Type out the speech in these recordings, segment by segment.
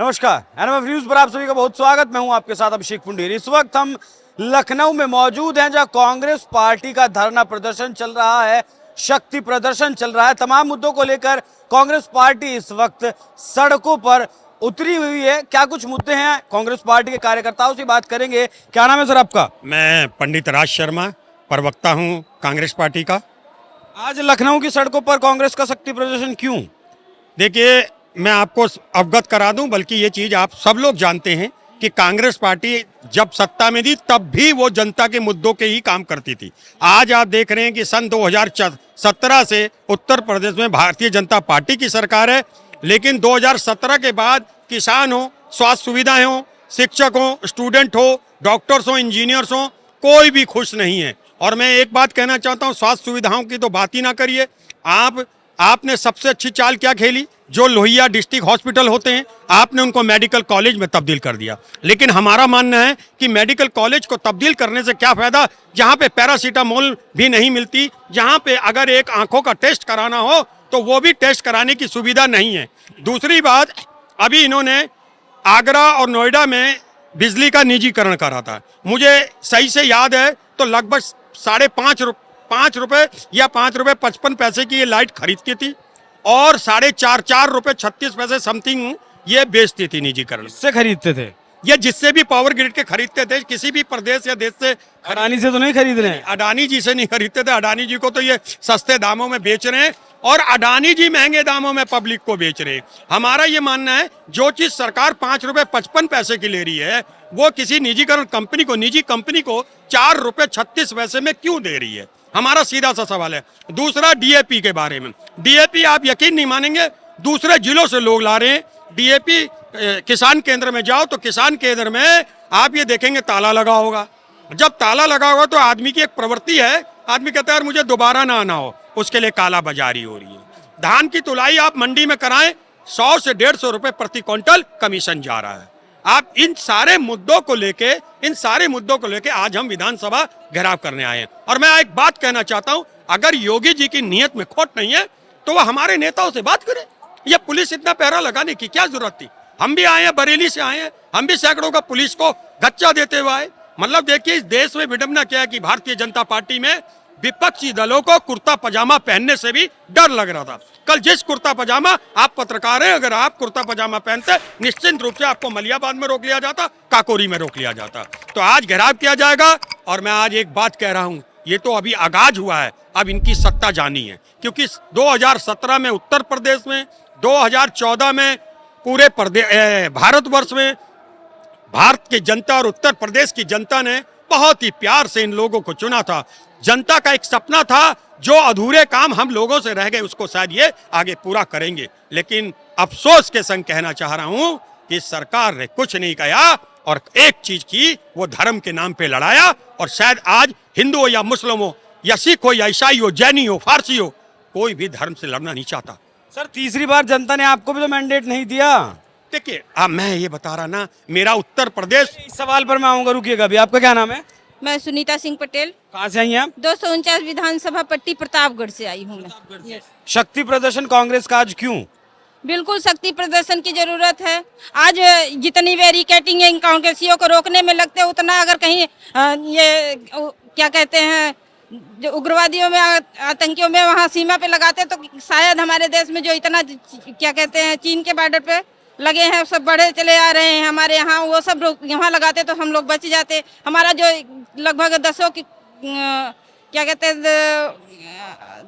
नमस्कार, NMF news पर आप सभी का बहुत स्वागत। मैं हूं आपके साथ अभिषेक पुंडेर। इस वक्त हम लखनऊ में मौजूद हैं, जहां कांग्रेस पार्टी का धरना प्रदर्शन चल रहा है, शक्ति प्रदर्शन चल रहा है। तमाम मुद्दों को लेकर कांग्रेस पार्टी इस वक्त सड़कों पर उतरी हुई है। क्या कुछ मुद्दे हैं, कांग्रेस पार्टी के कार्यकर्ताओं से बात करेंगे। क्या नाम है सर आपका? मैं पंडित राज शर्मा, प्रवक्ता हूं कांग्रेस पार्टी का। आज लखनऊ की सड़कों पर कांग्रेस का शक्ति प्रदर्शन क्यों? देखिए, मैं आपको अवगत करा दूं, बल्कि ये चीज़ आप सब लोग जानते हैं कि कांग्रेस पार्टी जब सत्ता में थी तब भी वो जनता के मुद्दों के ही काम करती थी। आज आप देख रहे हैं कि सन 2017 से उत्तर प्रदेश में भारतीय जनता पार्टी की सरकार है, लेकिन 2017 के बाद किसान हो, स्वास्थ्य सुविधाएं हो, शिक्षक हो, स्टूडेंट हो, डॉक्टर्स हो, इंजीनियर्स हो, कोई भी खुश नहीं है। और मैं एक बात कहना चाहता हूँ, स्वास्थ्य सुविधाओं की तो बात ही ना करिए। आपने सबसे अच्छी चाल क्या खेली? जो लोहिया डिस्ट्रिक्ट हॉस्पिटल होते हैं, आपने उनको मेडिकल कॉलेज में तब्दील कर दिया। लेकिन हमारा मानना है कि मेडिकल कॉलेज को तब्दील करने से क्या फायदा, जहां पे पैरासीटामोल भी नहीं मिलती, जहां पे अगर एक आंखों का टेस्ट कराना हो तो वो भी टेस्ट कराने की सुविधा नहीं है। दूसरी बात, अभी इन्होंने आगरा और नोएडा में बिजली का निजीकरण करा था। मुझे सही से याद है तो लगभग 5.5 रुपए या 5 रुपए 55 पैसे की ये लाइट खरीदती थी और 4.5 रुपए 36 पैसे समथिंग ये बेचती थी निजीकरण। किससे खरीदते थे? ये जिससे भी पावर ग्रिड के खरीदते थे, किसी भी प्रदेश या देश से। अडानी से तो नहीं खरीद रहे हैं? अडानी जी से नहीं खरीदते थे। अडानी जी को तो ये सस्ते दामों में बेच रहे हैं और अडानी जी महंगे दामों में पब्लिक को बेच रहे हैं। हमारा ये मानना है, जो चीज सरकार 5 रुपए 55 पैसे की ले रही है, वो किसी निजी कंपनी को 4 रुपए 36 पैसे में क्यों दे रही है? हमारा सीधा सा सवाल है। दूसरा, डीएपी के बारे में। डीएपी आप यकीन नहीं मानेंगे, दूसरे जिलों से लोग ला रहे हैं डीएपी। किसान केंद्र में जाओ तो किसान केंद्र में आप ये देखेंगे ताला लगा होगा। जब ताला लगा होगा तो आदमी की एक प्रवृत्ति है, आदमी कहता है यार मुझे दोबारा ना आना हो, उसके लिए काला बाजारी हो रही है। धान की तुलाई आप मंडी में कराएं, 100 से 150 रुपए प्रति क्विंटल कमीशन जा रहा है। आप इन सारे मुद्दों को लेके आज हम विधानसभा घेराव करने आए हैं। और मैं एक बात कहना चाहता हूं, अगर योगी जी की नीयत में खोट नहीं है तो वह हमारे नेताओं से बात करें। ये पुलिस इतना पहरा लगाने की क्या जरूरत थी? हम भी आए हैं, बरेली से आए हैं, हम भी सैकड़ों का पुलिस को गच्चा देते हुए आए। मतलब देखिए, इस देश में विडंबना क्या है कि भारतीय जनता पार्टी में विपक्षी दलों को कुर्ता पजामा पहनने से भी डर लग रहा था। कल जिस कुर्ता पजामा, आप पत्रकार हैं, अगर आप कुर्ता पजामा पहनते, निश्चित रूप से आपको मलियाबाद में रोक लिया जाता, काकोरी में रोक लिया जाता। तो आज घेराव किया जाएगा। और मैं आज एक बात कह रहा हूं, ये तो अभी आगाज हुआ है, अब इनकी सत्ता जानी है। क्योंकि 2017 में उत्तर प्रदेश में, 2014 में पूरे भारतवर्ष में भारत की जनता और उत्तर प्रदेश की जनता ने बहुत ही प्यार से इन लोगों को चुना था। जनता का एक सपना था, जो अधूरे काम हम लोगों से रह गए उसको शायद ये आगे पूरा करेंगे। लेकिन अफसोस के संग कहना चाह रहा हूं कि सरकार ने कुछ नहीं किया और एक चीज की, वो धर्म के नाम पे लड़ाया। और शायद आज हिंदू हो या मुस्लिम हो या सिख हो या ईसाई हो, जैनी हो, फारसी हो, कोई भी धर्म से लड़ना नहीं चाहता। सर, तीसरी बार जनता ने आपको भी तो मैंडेट नहीं दिया। देखिए, मैं ये बता रहा ना, मेरा उत्तर प्रदेश। इस सवाल पर मैं आऊंगा, रुकिएगा अभी। आपका क्या नाम है? मैं सुनीता सिंह पटेल। कहाँ से आई हैं आप? 249 विधानसभा पट्टी प्रतापगढ़ से आई हूँ मैं। शक्ति प्रदर्शन कांग्रेस का आज क्यों? बिल्कुल शक्ति प्रदर्शन की जरूरत है। आज जितनी बैरिकेटिंग इन कांग्रेसियों को रोकने में लगते, उतना अगर कहीं ये क्या कहते हैं, जो उग्रवादियों में, आतंकियों में वहाँ सीमा पे लगाते, तो शायद हमारे देश में जो इतना क्या कहते हैं चीन के बॉर्डर पे लगे हैं, सब बढ़े चले आ रहे हैं हमारे यहाँ, वो सब यहाँ लगाते तो हम लोग बच जाते। हमारा जो लगभग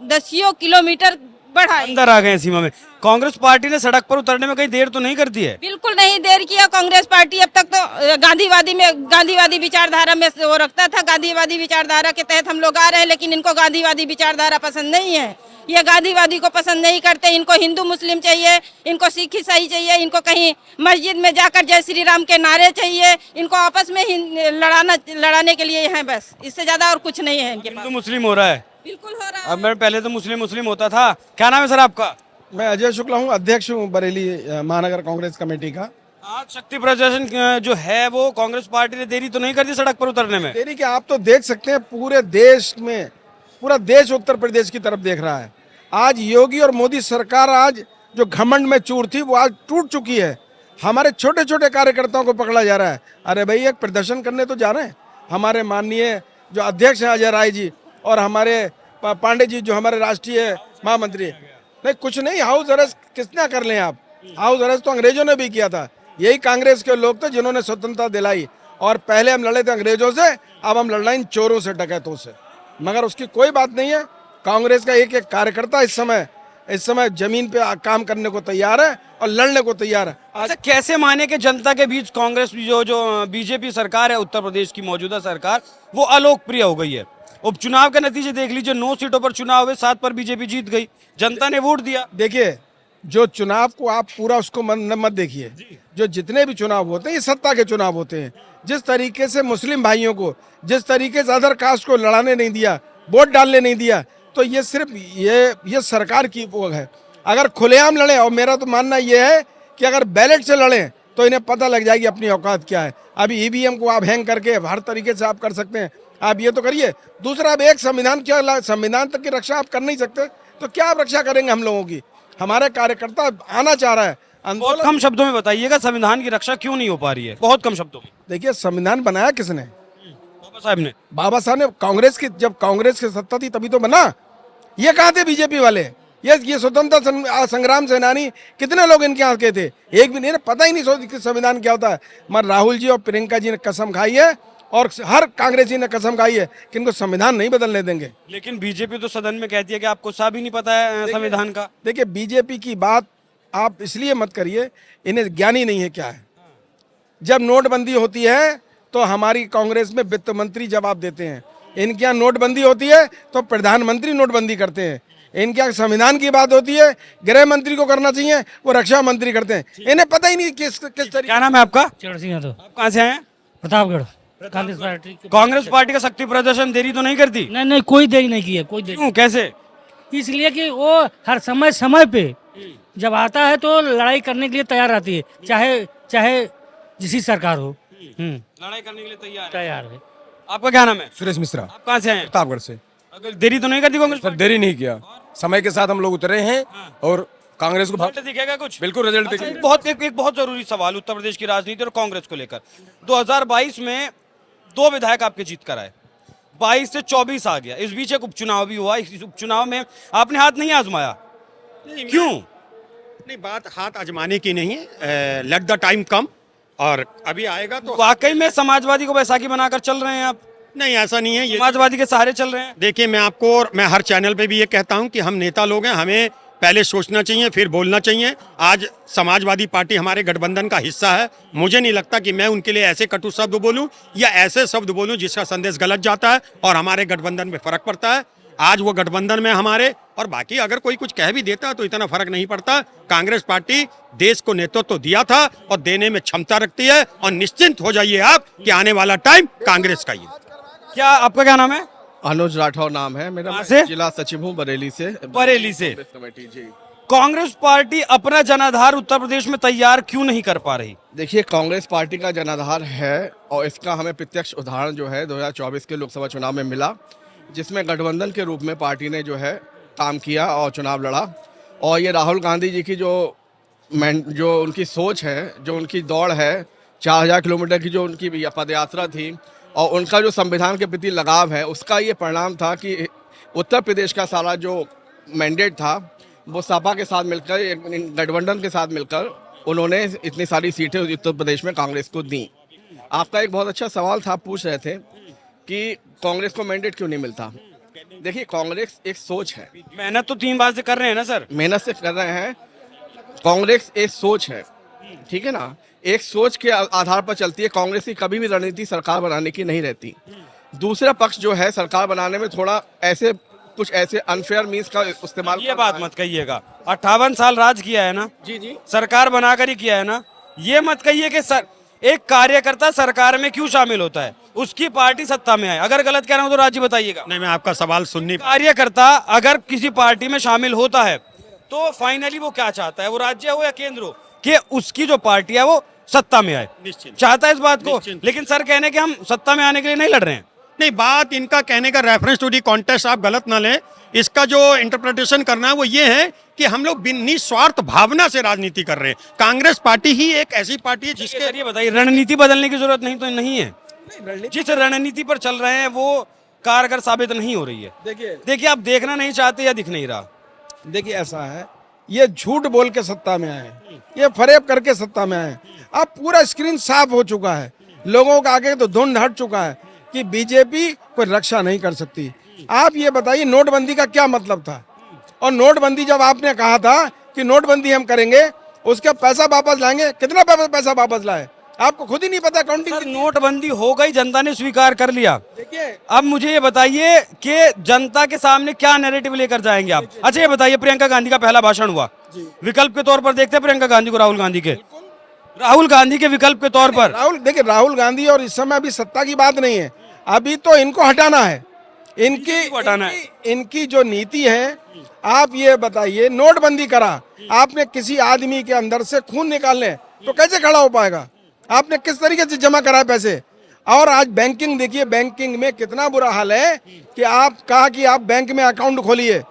10 किलोमीटर बढ़ा अंदर आ गए सीमा में। कांग्रेस पार्टी ने सड़क पर उतरने में कहीं देर तो नहीं करती है? बिल्कुल नहीं देर किया कांग्रेस पार्टी। अब तक तो गांधीवादी विचारधारा में वो रखता था, गांधीवादी विचारधारा के तहत हम लोग आ रहे हैं। लेकिन इनको गांधीवादी विचारधारा पसंद नहीं है, ये गांधीवादी को पसंद नहीं करते। इनको हिंदू मुस्लिम चाहिए, इनको सिख ईसाई चाहिए, इनको कहीं मस्जिद में जाकर जय श्री राम के नारे चाहिए, इनको आपस में लड़ाने के लिए हैं बस, इससे ज्यादा और कुछ नहीं है इनके पास। हिंदू मुस्लिम हो रहा है? बिल्कुल हो रहा है। अब मैं पहले तो मुस्लिम होता था। क्या नाम है सर आपका? मैं अजय शुक्ला हूँ, अध्यक्ष हूँ बरेली महानगर कांग्रेस कमेटी का। आज शक्ति प्रदर्शन जो है वो कांग्रेस पार्टी ने देरी तो नहीं कर दी सड़क पर उतरने में? देरी क्या, आप तो देख सकते हैं पूरे देश में, पूरा देश उत्तर प्रदेश की तरफ देख रहा है। आज योगी और मोदी सरकार, आज जो घमंड में चूर थी वो आज टूट चुकी है। हमारे छोटे छोटे कार्यकर्ताओं को पकड़ा जा रहा है। अरे भाई, एक प्रदर्शन करने तो जा रहे हैं। हमारे माननीय जो अध्यक्ष हैं अजय राय जी और हमारे पांडे जी जो हमारे राष्ट्रीय महामंत्री, नहीं कुछ नहीं, हाउस अरेस्ट किसने कर लें आप? हाउस अरेस्ट तो अंग्रेजों ने भी किया था। यही कांग्रेस के लोग थे जिन्होंने स्वतंत्रता दिलाई, और पहले हम लड़े थे अंग्रेजों से, अब हम लड़ रहे हैं इन चोरों से, डकैतों से। मगर उसकी कोई बात नहीं है। कांग्रेस का एक एक कार्यकर्ता इस समय जमीन पे काम करने को तैयार है और लड़ने को तैयार है। अच्छा, कैसे माने कि जनता के बीच कांग्रेस जो बीजेपी सरकार है उत्तर प्रदेश की मौजूदा सरकार, वो अलोकप्रिय हो गई है? उपचुनाव के नतीजे देख लीजिए, 9 सीटों पर चुनाव हुए, 7 पर बीजेपी जीत गई, जनता ने वोट दिया। देखिए, जो चुनाव को आप पूरा उसको मत देखिए। जो जितने भी चुनाव होते हैं ये सत्ता के चुनाव होते हैं। जिस तरीके से मुस्लिम भाइयों को, जिस तरीके से अदर कास्ट को लड़ाने नहीं दिया, वोट डालने नहीं दिया, तो ये सिर्फ ये सरकार की वो है। अगर खुलेआम लड़े, और मेरा तो मानना ये है कि अगर बैलेट से लड़ें तो इन्हें पता लग जाएगी अपनी औकात क्या है। अभी ईवीएम को आप हैंग करके हर तरीके से आप कर सकते हैं, आप ये तो करिए। दूसरा, अब एक संविधान तक की रक्षा आप कर नहीं सकते, तो क्या आप रक्षा करेंगे हम लोगों की? हमारे कार्यकर्ता आना चाह रहा है बहुत कम शब्दों में बताइएगा, संविधान की रक्षा क्यों नहीं हो पा रही है? बहुत कम शब्दों में। देखिए, संविधान बनाया किसने? बाबा साहब ने। बाबा साहब ने। जब कांग्रेस की सत्ता थी तभी तो बना। ये कहाँ थे बीजेपी वाले? ये स्वतंत्रता संग्राम सेनानी कितने लोग इनके यहाँ के थे? एक भी नहीं, पता ही नहीं कि संविधान क्या होता है। मगर राहुल जी और प्रियंका जी ने कसम खाई है, और हर कांग्रेसी ने कसम खाई है कि इनको संविधान नहीं बदलने देंगे। लेकिन बीजेपी तो सदन में कहती है कि आपको साहब ही नहीं पता है संविधान का। देखिए, बीजेपी की बात आप इसलिए मत करिए, इन्हें ज्ञान ही नहीं है क्या है। जब नोटबंदी होती है तो हमारी कांग्रेस में वित्त मंत्री जवाब देते हैं। इनके यहाँ नोटबंदी होती है तो प्रधानमंत्री नोटबंदी करते हैं। इनके यहाँ संविधान की बात होती है, गृह मंत्री को करना चाहिए, वो रक्षा मंत्री करते हैं। इन्हें पता ही नहीं किस तरीके। क्या नाम है आपका? चरण सिंह यादव, आप कहाँ से आए हैं? प्रतापगढ़। कांग्रेस पार्टी कांग्रेस पार्टी का शक्ति प्रदर्शन देरी तो नहीं करती? नहीं, कोई देरी नहीं की है, कोई देरी। क्यों, कैसे? इसलिए कि वो हर समय पे जब आता है तो लड़ाई करने के लिए तैयार रहती है, चाहे जिसी सरकार हो। लड़ाई करने के लिए तैयार है। आपका क्या नाम है? सुरेश मिश्रा, आप कहाँ से आए हैं? प्रतापगढ़ से। अगर देरी तो नहीं करती कांग्रेस सर देरी नहीं किया, समय के साथ हम लोग उतरे हैं और कांग्रेस को रिजल्ट दिखेगा कुछ? बिल्कुल रिजल्ट अच्छा, दिखेगा। एक बहुत जरूरी सवाल उत्तर प्रदेश की राजनीति और कांग्रेस को लेकर। 2022 में 2 विधायक आपके जीत कर आए, 22 से 24 आ गया, इस बीच एक उपचुनाव भी हुआ। इस उपचुनाव में आपने हाथ नहीं आजमाया, क्यों? नहीं, बात हाथ आजमाने की नहीं है, लेट द टाइम कम, और अभी आएगा तो। वाकई में समाजवादी को बैसाखी बनाकर चल रहे हैं आप? नहीं, ऐसा नहीं है। ये समाजवादी के सहारे चल रहे हैं? देखिए, मैं हर चैनल पे भी ये कहता हूं कि हम नेता लोग हैं, हमें पहले सोचना चाहिए फिर बोलना चाहिए। आज समाजवादी पार्टी हमारे गठबंधन का हिस्सा है, मुझे नहीं लगता कि मैं उनके लिए ऐसे कटु शब्द बोलूं या ऐसे शब्द बोलूं जिसका संदेश गलत जाता है और हमारे गठबंधन में फर्क पड़ता है। आज वो गठबंधन में हमारे, और बाकी अगर कोई कुछ कह भी देता तो इतना फर्क नहीं पड़ता। कांग्रेस पार्टी देश को नेतृत्व दिया था और देने में क्षमता रखती है, और निश्चिंत हो जाइए आप कि आने वाला टाइम कांग्रेस का ही है। क्या आपका क्या नाम है? अनुज राठौर नाम है मेरा। कहाँ से? जिला सचिव हूँ बरेली से। बरेली से। कमेटी जी। कांग्रेस पार्टी अपना जनाधार उत्तर प्रदेश में तैयार क्यों नहीं कर पा रही? देखिए, कांग्रेस पार्टी का जनाधार है और इसका हमें प्रत्यक्ष उदाहरण जो है 2024 के लोकसभा चुनाव में मिला, जिसमें गठबंधन के रूप में पार्टी ने जो है काम किया और चुनाव लड़ा। और ये राहुल गांधी जी की जो उनकी सोच है, जो उनकी दौड़ है, 4000 किलोमीटर की जो उनकी पदयात्रा थी, और उनका जो संविधान के प्रति लगाव है, उसका ये परिणाम था कि उत्तर प्रदेश का सारा जो मैंडेट था वो सपा के साथ मिलकर, गठबंधन के साथ मिलकर उन्होंने इतनी सारी सीटें उत्तर प्रदेश में कांग्रेस को दी। आपका एक बहुत अच्छा सवाल था, आप पूछ रहे थे कि कांग्रेस को मैंडेट क्यों नहीं मिलता। देखिए, कांग्रेस एक सोच है। मेहनत तो 3 बार से कर रहे हैं ना सर? मेहनत से कर रहे हैं। कांग्रेस एक सोच है, ठीक है ना, एक सोच के आधार पर चलती है। कांग्रेस की कभी भी रणनीति सरकार बनाने की नहीं रहती। दूसरा पक्ष जो है सरकार बनाने में थोड़ा कुछ ऐसे अनफेयर मीन्स का इस्तेमाल। ये बात मत कहिएगा, 58 साल राज किया है ना, जी सरकार बनाकर ही किया है ना। ये मत कहिए कि एक कार्यकर्ता सरकार में क्यों शामिल होता है, उसकी पार्टी सत्ता में आए। अगर गलत कह रहा हूं तो राज्य बताइएगा। नहीं, मैं आपका सवाल सुननी। कार्यकर्ता अगर किसी पार्टी में शामिल होता है तो फाइनली वो क्या चाहता है, वो राज्य हो या केंद्र हो, कि उसकी जो पार्टी है वो सत्ता में आए। निश्चित चाहता है इस बात को। निश्चित। लेकिन सर कहने कि हम सत्ता में आने के लिए नहीं लड़ रहे हैं। नहीं, बात इनका कहने का रेफरेंस टू दी कॉन्टेस्ट आप गलत ना लें। इसका जो इंटरप्रिटेशन करना है वो ये है कि हम लोग निस्वार्थ भावना से राजनीति कर रहे हैं। कांग्रेस पार्टी ही एक ऐसी पार्टी है जिसके ये बताइए, रणनीति बदलने की जरूरत नहीं तो नहीं है? जिस रणनीति पर चल रहे हैं वो कारगर साबित नहीं हो रही है। देखिए आप देखना नहीं चाहते या दिख नहीं रहा। देखिए ऐसा है, ये झूठ बोल के सत्ता में आए, ये फरेब करके सत्ता में आए। अब पूरा स्क्रीन साफ हो चुका है, लोगों का आगे तो धुंध हट चुका है कि बीजेपी कोई रक्षा नहीं कर सकती। आप ये बताइए नोटबंदी का क्या मतलब था? और नोटबंदी जब आपने कहा था कि नोटबंदी हम करेंगे, उसका पैसा वापस लाएंगे, कितना पैसा वापस लाए आपको खुद ही नहीं पता। काउंटिंग सर नोटबंदी हो गई, जनता ने स्वीकार कर लिया। देखिए अब मुझे ये बताइए कि जनता के सामने क्या नैरेटिव लेकर जाएंगे आप? अच्छा ये बताइए, प्रियंका गांधी का पहला भाषण हुआ, विकल्प के तौर पर देखते हैं प्रियंका गांधी को राहुल गांधी के विकल्प के तौर पर। देखिए राहुल गांधी, और इस समय अभी सत्ता की बात नहीं है, अभी तो इनको हटाना है। इनकी जो नीति है, आप ये बताइए, नोटबंदी करा, आपने किसी आदमी के अंदर से खून निकालने तो कैसे खड़ा हो पाएगा? आपने किस तरीके से जमा करा पैसे? और आज बैंकिंग देखिए, बैंकिंग में कितना बुरा हाल है कि आप कहा कि आप बैंक में अकाउंट खोलिए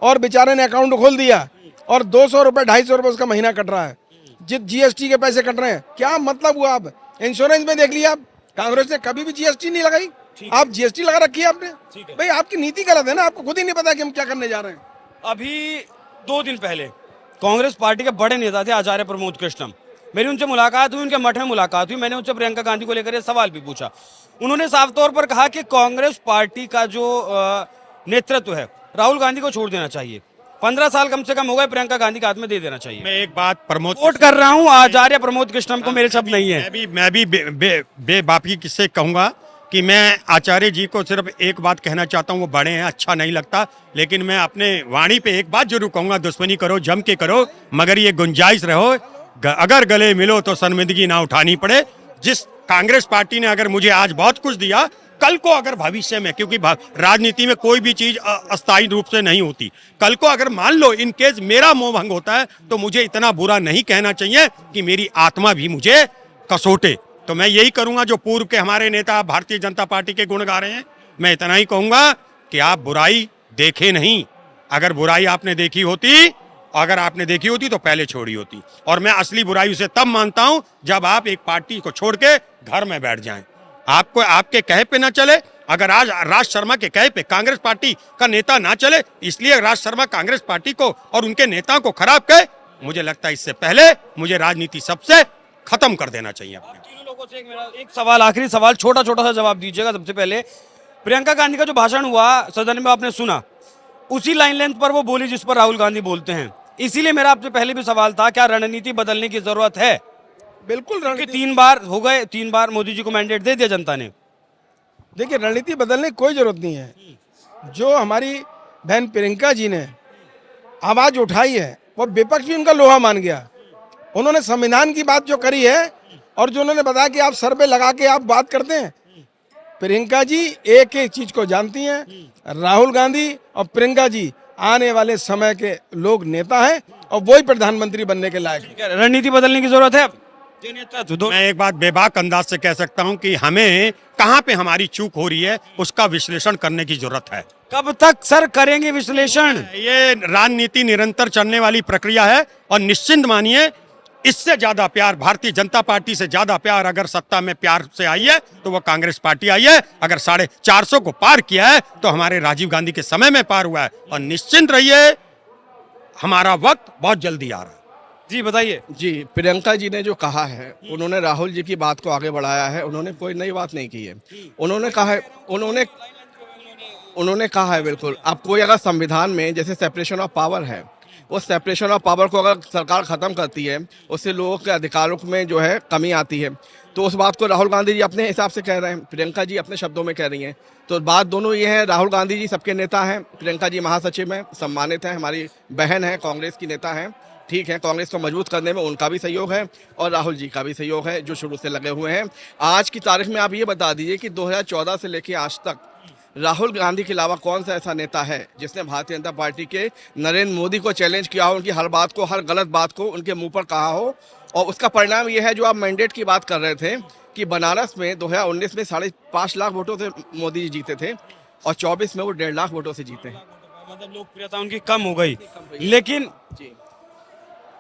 और बेचारे ने अकाउंट खोल दिया और 200 रुपए 250 रुपए उसका महीना कट रहा है, जीएसटी के पैसे कट रहे हैं। क्या मतलब हुआ? आप इंश्योरेंस में देख लिया, आप कांग्रेस ने कभी भी जीएसटी नहीं लगाई, आप जीएसटी लगा रखी है आपने। भाई आपकी नीति गलत है ना, आपको खुद ही नहीं पता कि हम क्या करने जा रहे हैं। अभी 2 दिन पहले कांग्रेस पार्टी के बड़े नेता थे आचार्य प्रमोद कृष्णम, मेरी उनसे मुलाकात हुई, उनके मठ में मुलाकात हुई। मैंने उनसे प्रियंका गांधी को लेकर ये सवाल भी पूछा। उन्होंने साफ तौर पर कहा कि कांग्रेस पार्टी का जो नेतृत्व है राहुल गांधी को छोड़ देना चाहिए। 15 साल कम से कम हो गए, प्रियंका गांधी के हाथ में दे देना चाहिए। मैं एक बात वोट कर रहा हूँ आचार्य प्रमोद कृष्णम को, मेरे शब्द नहीं है। मैं भी बेबाकी किससे कहूंगा कि मैं आचार्य जी को सिर्फ एक बात कहना चाहता हूँ, वो बड़े हैं, अच्छा नहीं लगता, लेकिन मैं अपने वाणी पे एक बात जरूर कहूंगा, दुश्मनी करो जम के करो, मगर ये गुंजाइश रहो, अगर गले मिलो तो शर्मिंदगी ना उठानी पड़े। जिस कांग्रेस पार्टी ने अगर मुझे आज बहुत कुछ दिया, कल को अगर भविष्य में, क्योंकि राजनीति में कोई भी चीज अस्थायी रूप से नहीं होती, कल को अगर मान लो इन केस मेरा मोह भंग होता है तो मुझे इतना बुरा नहीं कहना चाहिए कि मेरी आत्मा भी मुझे कसोटे। तो मैं यही करूंगा जो पूर्व के हमारे नेता भारतीय जनता पार्टी के गुण गा रहे हैं, मैं इतना ही कहूंगा कि आप बुराई देखे नहीं। अगर बुराई आपने देखी होती, अगर आपने देखी होती तो पहले छोड़ी होती। और मैं असली बुराई उसे तब मानता हूं जब आप एक पार्टी को छोड़ के घर में बैठ जाएं, आपको आपके कहे पे ना चले। अगर आज राज शर्मा के कहे पे कांग्रेस पार्टी का नेता ना चले, इसलिए राज शर्मा कांग्रेस पार्टी को और उनके नेताओं को खराब कहे, मुझे लगता है इससे पहले मुझे राजनीति सबसे खत्म कर देना चाहिए। तीनों लोगों से एक सवाल, आखिरी सवाल, छोटा छोटा सा जवाब दीजिएगा। सबसे पहले प्रियंका गांधी का जो भाषण हुआ सदन में, आपने सुना, उसी लाइन लेंथ पर वो बोली जिस पर राहुल गांधी बोलते हैं। इसीलिए मेरा आपसे पहले भी सवाल था, क्या रणनीति बदलने की जरूरत है? बिल्कुल, रणनीति 3 बार हो गए, 3 बार मोदी जी को मैंडेट दे दिया जनता ने। देखिए रणनीति बदलने की कोई जरूरत नहीं है। जो हमारी बहन प्रियंका जी ने आवाज उठाई है, वो विपक्ष भी उनका लोहा मान गया। उन्होंने संविधान की बात जो करी है और जो उन्होंने बताया कि आप सर्वे लगा के आप बात करते हैं, प्रियंका जी एक एक चीज को जानती हैं। राहुल गांधी और प्रियंका जी आने वाले समय के लोग नेता हैं और वही प्रधानमंत्री बनने के लायक हैं। रणनीति बदलने की जरूरत है। मैं एक बात बेबाक अंदाज से कह सकता हूं कि हमें कहां पे हमारी चूक हो रही है उसका विश्लेषण करने की जरूरत है। कब तक सर करेंगे विश्लेषण? ये राजनीति निरंतर चलने वाली प्रक्रिया है और निश्चिंत मानिए, इससे ज्यादा प्यार, भारतीय जनता पार्टी से ज्यादा प्यार अगर सत्ता में प्यार से आई है तो वो कांग्रेस पार्टी आई है। अगर 450 को पार किया है तो हमारे राजीव गांधी के समय में पार हुआ है। और निश्चिंत रहिए, हमारा वक्त बहुत जल्दी आ रहा है। जी बताइए। जी, प्रियंका जी ने जो कहा है, उन्होंने राहुल जी की बात को आगे बढ़ाया है। उन्होंने कोई नई बात नहीं की है। उन्होंने कहा है बिल्कुल, अब कोई अगर संविधान में जैसे सेपरेशन ऑफ पावर है, उस सेपरेशन ऑफ पावर को अगर सरकार ख़त्म करती है, उससे लोगों के अधिकारों में जो है कमी आती है, तो उस बात को राहुल गांधी जी अपने हिसाब से कह रहे हैं, प्रियंका जी अपने शब्दों में कह रही हैं। तो बात दोनों ये है, राहुल गांधी जी सबके नेता हैं, प्रियंका जी महासचिव हैं, सम्मानित हैं, हमारी बहन है, कांग्रेस की नेता हैं, ठीक है। कांग्रेस को मजबूत करने में उनका भी सहयोग है और राहुल जी का भी सहयोग है, जो शुरू से लगे हुए हैं। आज की तारीख में आप ये बता दीजिए कि 2014 से लेकर आज तक राहुल गांधी के अलावा कौन सा ऐसा नेता है जिसने भारतीय जनता पार्टी के नरेंद्र मोदी को चैलेंज किया हो, उनकी हर बात को, हर गलत बात को उनके मुंह पर कहा हो। और उसका परिणाम ये है, जो आप मैंडेट की बात कर रहे थे, कि बनारस में 2019 में 5.5 लाख वोटों से मोदी जी जीते थे और 24 में वो 1.5 लाख वोटों से जीते हैं। मतलब लोकप्रियता उनकी कम हो गई, लेकिन जी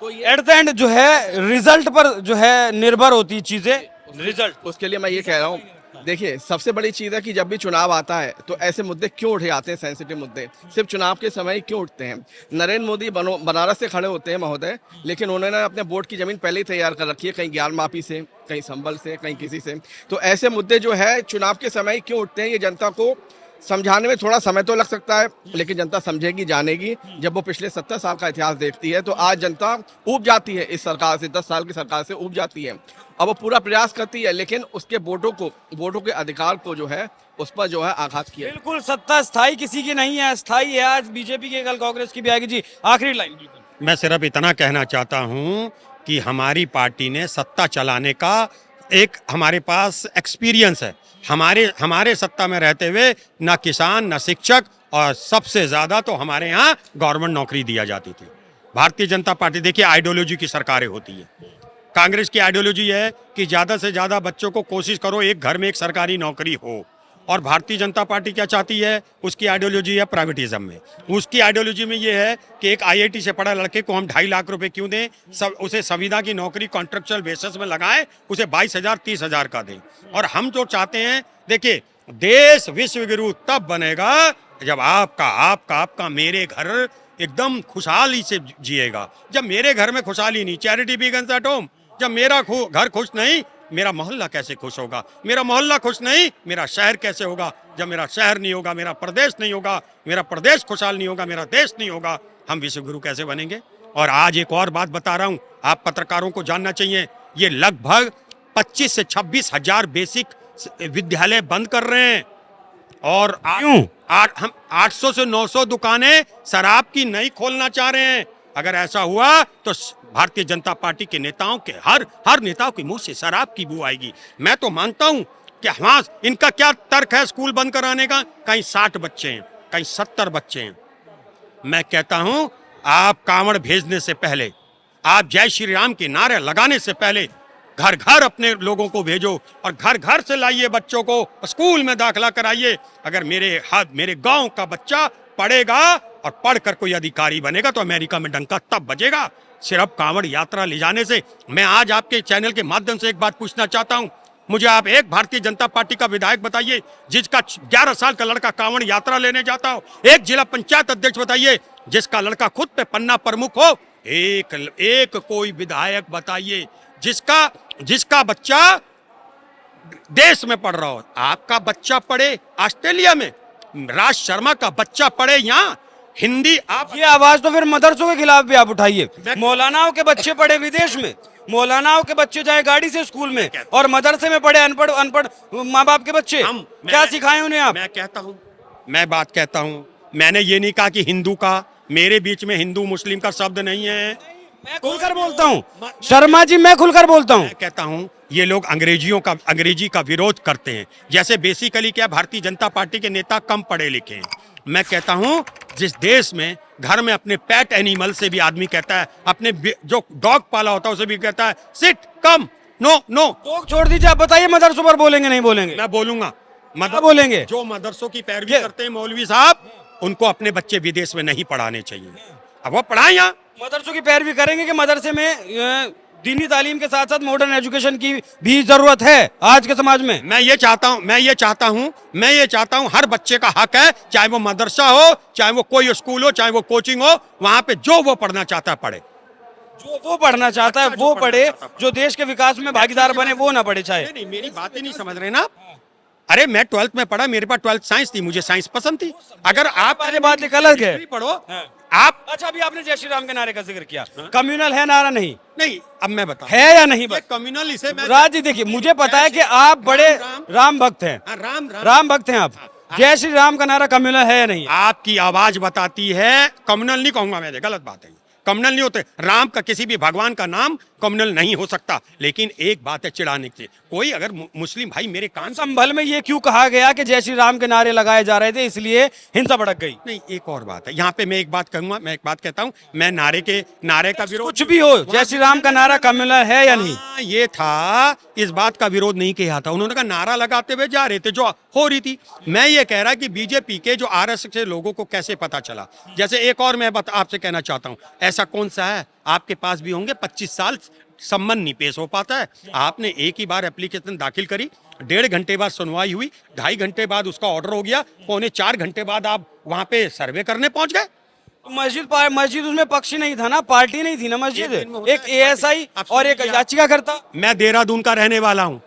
एट द एंड जो है रिजल्ट पर जो है निर्भर होती है चीजें। रिजल्ट उसके लिए मैं ये कह रहा हूँ, देखिए सबसे बड़ी चीज़ है कि जब भी चुनाव आता है तो ऐसे मुद्दे क्यों उठे आते हैं, सेंसिटिव मुद्दे सिर्फ चुनाव के समय ही क्यों उठते हैं। नरेंद्र मोदी बनारस से खड़े होते हैं महोदय, लेकिन उन्होंने अपने वोट की ज़मीन पहले ही तैयार कर रखी है, कहीं ज्ञान माफी से, कहीं संबल से, कहीं किसी से। तो ऐसे मुद्दे जो है चुनाव के समय ही क्यों उठते हैं, ये जनता को समझाने में थोड़ा समय तो लग सकता है, लेकिन जनता समझेगी, जानेगी। जब वो पिछले 70 साल का इतिहास देखती है तो आज जनता ऊब जाती है इस सरकार से, 10 साल की सरकार से ऊब जाती है। अब वो पूरा प्रयास करती है, लेकिन उसके वोटों के अधिकार को जो है उस पर जो है आघात किया। बिल्कुल, सत्ता स्थायी किसी की नहीं है, स्थायी है आज बीजेपी की, कल कांग्रेस की भी आएगी। जी आखिरी लाइन। मैं सिर्फ इतना कहना चाहता हूं कि हमारी पार्टी ने सत्ता चलाने का एक हमारे पास एक्सपीरियंस है। हमारे सत्ता में रहते हुए ना किसान ना शिक्षक, और सबसे ज्यादा तो हमारे यहाँ गवर्नमेंट नौकरी दिया जाती थी। भारतीय जनता पार्टी देखिए आइडियोलॉजी की सरकारें होती है। कांग्रेस की आइडियोलॉजी है कि ज्यादा से ज्यादा बच्चों को कोशिश करो एक घर में एक सरकारी नौकरी हो, और भारतीय जनता पार्टी क्या चाहती है, उसकी आइडियोलॉजी है प्राइवेटिज्म में। उसकी आइडियोलॉजी में ये है कि एक आईआईटी से पढ़ा लड़के को हम 2.5 लाख रुपए क्यों दें, उसे संविदा की नौकरी कॉन्ट्रेक्चुअल बेसिस में लगाएं, उसे 22,000 30,000 का दें। और हम जो चाहते हैं, देखिए देश विश्व गुरु तब बनेगा जब आपका मेरे घर एकदम खुशहाली से जिएगा। जब मेरे घर में खुशहाली नहीं, चैरिटी बिगिंस एट होम, जब मेरा घर खुश नहीं, मेरा मोहल्ला कैसे खुश होगा? मेरा मोहल्ला खुश नहीं, मेरा शहर कैसे होगा? जब मेरा शहर नहीं होगा, मेरा प्रदेश नहीं होगा, मेरा प्रदेश खुशहाल नहीं होगा, मेरा देश नहीं होगा, हम विश्व गुरु कैसे बनेंगे? और आज एक और बात बता रहा हूं, आप पत्रकारों को जानना चाहिए, ये लगभग 25 से 26 हजार बेसिक विद्यालय बंद कर रहे हैं, और हम 800 से 900 दुकानें शराब की नहीं खोलना चाह रहे हैं। अगर ऐसा हुआ तो भारतीय जनता पार्टी के नेताओं के हर नेताओं के मुंह से शराब की बू आएगी। मैं तो मानता हूं कि हाँ, इनका क्या तर्क है स्कूल बंद कराने का? कहीं 60 बच्चे हैं, कहीं 70 बच्चे हैं। मैं कहता हूं, आप कांवड़ भेजने से पहले, आप जय श्री राम के नारे लगाने से पहले घर घर अपने लोगों को भेजो, और घर घर से लाइए बच्चों को, स्कूल में दाखिला कराइए। अगर मेरे गांव का बच्चा पढ़ेगा और पढ़कर कोई अधिकारी बनेगा तो अमेरिका में डंका तब बजेगा, सिर्फ कांवड़ यात्रा ले जाने से। मैं आज आपके चैनल के माध्यम से एक बात पूछना चाहता हूं, मुझे आप एक भारतीय जनता पार्टी का विधायक बताइए जिसका 11 साल का लड़का कांवड़ यात्रा लेने जाता हो। एक जिला पंचायत अध्यक्ष बताइए जिसका लड़का खुद पे पन्ना प्रमुख हो। एक कोई विधायक बताइए जिसका बच्चा देश में पढ़ रहा हो। आपका बच्चा पढ़े ऑस्ट्रेलिया में, राज शर्मा का बच्चा पढ़े यहाँ हिंदी। आप ये आवाज तो फिर मदरसों के खिलाफ भी आप उठाइए। मौलानाओं के बच्चे पढ़े विदेश में, मौलानाओं के बच्चे जाए गाड़ी से स्कूल में, और मदरसे में पढ़े अनपढ़ माँ बाप के बच्चे। क्या सिखाए उन्हें आप? मैं बात कहता हूँ, मैंने ये नहीं कहा कि हिंदू का, मेरे बीच में हिंदू मुस्लिम का शब्द नहीं है। मैं खुलकर बोलता हूँ शर्मा जी, मैं खुलकर बोलता हूँ। मैं कहता हूँ ये लोग अंग्रेजी का विरोध करते हैं। जैसे बेसिकली क्या भारतीय जनता पार्टी के नेता कम पढ़े लिखे हैं। मैं कहता हूँ जिस देश में घर में अपने पेट एनिमल से भी आदमी कहता है, अपने जो डॉग पाला होता है उसे भी कहता है सिट कम नो। डॉग छोड़ दीजिए, आप बताइए मदरसों पर बोलेंगे नहीं बोलेंगे? मैं बोलूंगा, बोलेंगे। जो मदरसों की पैरवी करते हैं मौलवी साहब, उनको अपने बच्चे विदेश में नहीं पढ़ाने चाहिए। अब वो पढ़ाएं यहाँ। मदरसों की पैरवी करेंगे कि मदरसे में दीनी तालीम के साथ साथ मॉडर्न एजुकेशन की भी जरूरत है आज के समाज में? मैं ये चाहता हूँ हर बच्चे का हक है, चाहे वो मदरसा हो, चाहे वो कोई स्कूल हो, चाहे वो कोचिंग हो, वहाँ पे जो वो पढ़ना चाहता है पढ़े, जो वो पढ़ना चाहता है वो पढ़े, जो देश के विकास में भागीदार बने वो ना पढ़े। चाहे नहीं, मेरी बात ही नहीं समझ रहे ना। अरे मैं 12th में पढ़ा, मेरे पास 12th साइंस थी, मुझे साइंस पसंद थी। अगर आप बात एक अलग है, पढ़ो आप। अच्छा, अभी आपने जय श्री राम के नारे का जिक्र किया, कम्युनल है नारा? नहीं, अब मैं बता है या नहीं? कम्युनल इसे राज जी देखिए, मुझे पता है कि आप बड़े राम भक्त हैं, राम भक्त हैं आप। जय श्री राम का नारा कम्युनल है या नहीं? आपकी आवाज बताती है। कम्युनल नहीं कहूंगा मैं, गलत बात है। कम्युनल नहीं होते। राम का किसी भी भगवान का नाम कम्युनल नहीं हो सकता। लेकिन एक बात है चिढ़ाने की, कोई अगर मुस्लिम भाई मेरे कान से संभल में ये क्यों कहा गया कि जय श्री राम के नारे लगाए जा रहे थे इसलिए हिंसा भड़क गई? नहीं, एक और बात है यहाँ पे, मैं एक बात कहूंगा, मैं एक बात कहता हूँ, मैं नारे का विरोध, कुछ भी हो, जय श्री राम का नारा कम्युनल है या नहीं? ये था, इस बात का विरोध नहीं किया था। उन्होंने कहा नारा लगाते हुए जा रहे थे जो हो रही थी। मैं ये कह रहा कि बीजेपी के जो आरएसएस के लोगों को कैसे पता चला। जैसे एक और मैं आपसे कहना चाहता हूँ, ऐसा कौन सा है, आपके पास भी होंगे, 25 साल सम्मन नहीं पेश हो पाता है। आपने एक ही बार एप्लीकेशन दाखिल करी, 1.5 घंटे बाद सुनवाई हुई, 2.5 घंटे बाद उसका ऑर्डर हो गया, 3.25 घंटे बाद आप वहां पे सर्वे करने पहुंच गए। मस्जिद उसमें पक्षी नहीं था ना, पार्टी नहीं थी ना मस्जिद, एक एएसआई और एक याचिकाकर्ता। मैं देहरादून का रहने वाला हूं,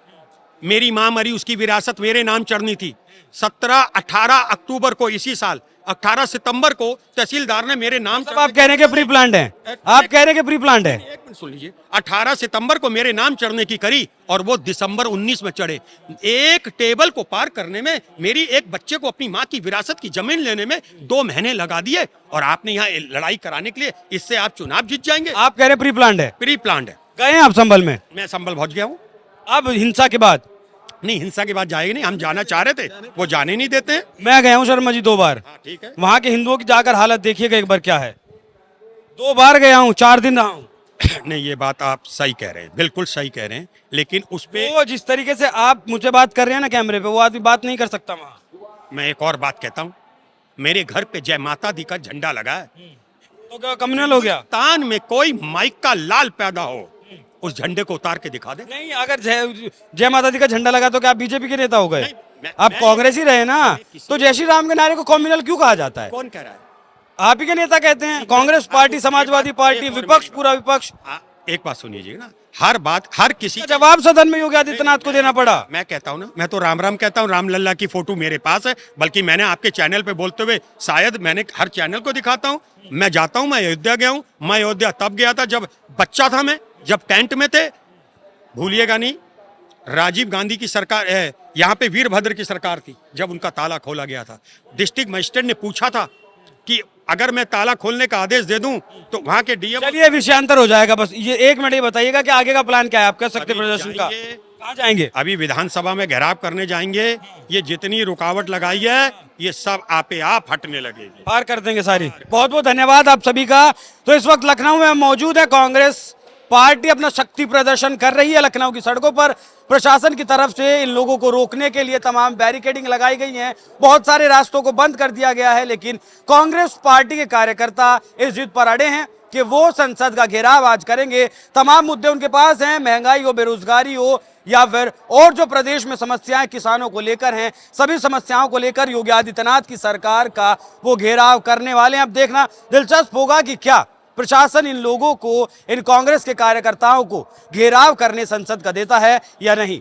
मेरी मां मरी, उसकी विरासत मेरे नाम चढ़नी थी। 18 अक्टूबर को इसी साल, 18 सितंबर को तहसीलदार ने मेरे नाम, आप कह रहे हैं कि प्री प्लान्ड है, आप कह रहे हैं कि प्री प्लान्ड है। एक मिनट सुन लीजिए, 18 सितंबर को मेरे नाम चढ़ने की करी और वो दिसंबर 19 में चढ़े। एक टेबल को पार करने में, मेरी एक बच्चे को अपनी माँ की विरासत की जमीन लेने में 2 महीने लगा दिए, और आपने यहाँ लड़ाई कराने के लिए, इससे आप चुनाव जीत जाएंगे। आप कह रहे हैं प्री प्लान्ड है? प्री प्लान्ड है। गए हैं आप संभल में? मैं संभल पहुंच गया हूँ। अब हिंसा के बाद? नहीं, हिंसा के बाद जाएंगे नहीं, हम जाना चाह रहे थे, वो जाने नहीं देते हैं। मैं गया हूँ शर्मा जी 2 बार। हाँ, ठीक है। वहां के हिंदुओं की जाकर हालत देखिएगा एक बार क्या है। 2 बार गया हूँ, 4 दिन रहा हूँ। नहीं, ये बात आप सही कह रहे हैं, बिल्कुल सही कह रहे हैं, लेकिन उस पे वो जिस तरीके से आप मुझसे बात कर रहे हैं ना कैमरे पे, वो आदमी बात नहीं कर सकता वहां। मैं एक और बात कहता हूँ, मेरे घर पे जय माता दी का झंडा लगा है, तो क्या कम्युनल हो गया? तान में कोई माइक का लाल पैदा हो, उस झंडे को उतार के दिखा दे। नहीं, अगर जय माता दी का झंडा लगा तो क्या आप बीजेपी के नेता हो गए? आप मैं- कांग्रेस ही रहे ना, तो जय श्री राम के नारे को कम्युनल क्यों कहा जाता है? कौन कह रहा है? आप ही के नेता कहते हैं। कांग्रेस पार्टी, समाजवादी पार्टी, विपक्ष, पूरा विपक्ष। एक बात सुनिए ना, हर बात, हर किसी इसका जवाब सदन में योगी आदित्यनाथ को देना पड़ा। मैं कहता हूँ ना, मैं तो राम राम कहता हूँ, राम लल्ला की फोटो मेरे पास है, बल्कि मैंने आपके चैनल पे बोलते हुए, शायद मैंने हर चैनल को दिखाता हूँ। मैं जाता हूँ, मैं अयोध्या गया हूँ, मैं अयोध्या तब गया था जब बच्चा था, मैं जब टेंट में थे, भूलिएगा नहीं, राजीव गांधी की सरकार है, यहाँ पे वीरभद्र की सरकार थी, जब उनका ताला खोला गया था। डिस्ट्रिक्ट मजिस्ट्रेट ने पूछा था कि अगर मैं ताला खोलने का आदेश दे दूं तो वहां के डीएम, चलिए विषयांतर हो जाएगा, बस ये 1 मिनट ये बताइएगा कि आगे का प्लान क्या है आपका शक्ति प्रदर्शन का? कहाँ जाएंगे? अभी विधानसभा में घेराव करने जाएंगे। ये जितनी रुकावट लगाई है, ये सब आपे आप हटने लगेगी, पार कर देंगे सारी। बहुत बहुत धन्यवाद आप सभी का। तो इस वक्त लखनऊ में मौजूद है, कांग्रेस पार्टी अपना शक्ति प्रदर्शन कर रही है लखनऊ की सड़कों पर। प्रशासन की तरफ से इन लोगों को रोकने के लिए तमाम बैरिकेडिंग लगाई गई है, बहुत सारे रास्तों को बंद कर दिया गया है, लेकिन कांग्रेस पार्टी के कार्यकर्ता इस जिद पर अड़े हैं कि वो संसद का घेराव आज करेंगे। तमाम मुद्दे उनके पास हैं, महंगाई हो, बेरोजगारी हो, या फिर और जो प्रदेश में समस्याएं किसानों को लेकर हैं, सभी समस्याओं को लेकर योगी आदित्यनाथ की सरकार का वो घेराव करने वाले हैं। अब देखना दिलचस्प होगा कि क्या प्रशासन इन लोगों को, इन कांग्रेस के कार्यकर्ताओं को घेराव करने संसद का देता है या नहीं।